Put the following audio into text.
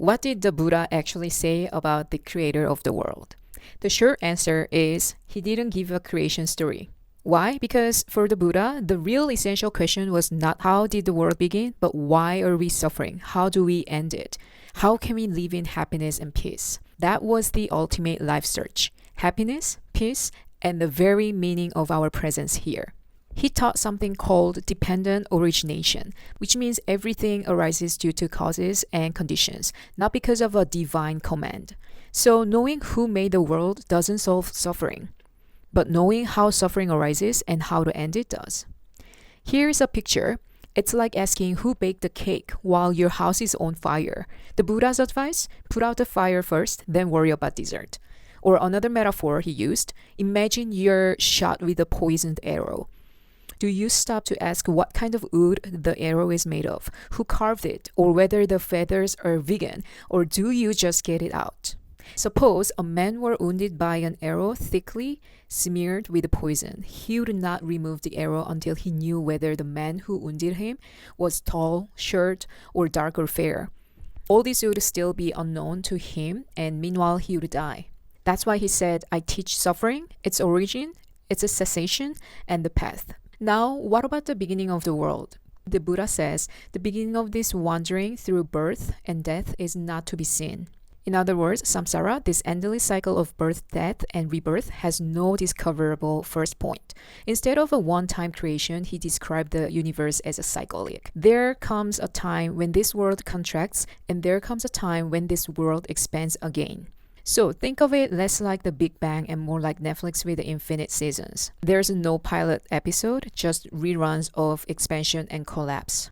what did the Buddha actually say about the creator of the world? The short answer is he didn't give a creation story. Why? Because for the Buddha, the real essential question was not how did the world begin, but why are we suffering? How do we end it? How can we live in happiness and peace? That was the ultimate life search. Happiness, peace, and the very meaning of our presence here. He taught something called dependent origination, which means everything arises due to causes and conditions, not because of a divine command. So knowing who made the world doesn't solve suffering, but knowing how suffering arises and how to end it does. Here's a picture. It's like asking who baked the cake while your house is on fire. The Buddha's advice? Put out the fire first, then worry about dessert. Or another metaphor he used, imagine you're shot with a poisoned arrow. Do you stop to ask what kind of wood the arrow is made of, who carved it, or whether the feathers are vegan, or do you just get it out? Suppose a man were wounded by an arrow thickly smeared with poison. He would not remove the arrow until he knew whether the man who wounded him was tall, short, or dark or fair. All this would still be unknown to him, and meanwhile he would die. That's why he said, I teach suffering, its origin, its cessation, and the path. Now, what about the beginning of the world? The Buddha says the beginning of this wandering through birth and death is not to be seen. In other words, samsara, this endless cycle of birth, death, and rebirth, has no discoverable first point. Instead of a one-time creation, he described the universe as a cyclic. There comes a time when this world contracts, and there comes a time when this world expands again. So think of it less like the Big Bang and more like Netflix with infinite seasons. There's no pilot episode, just reruns of expansion and collapse.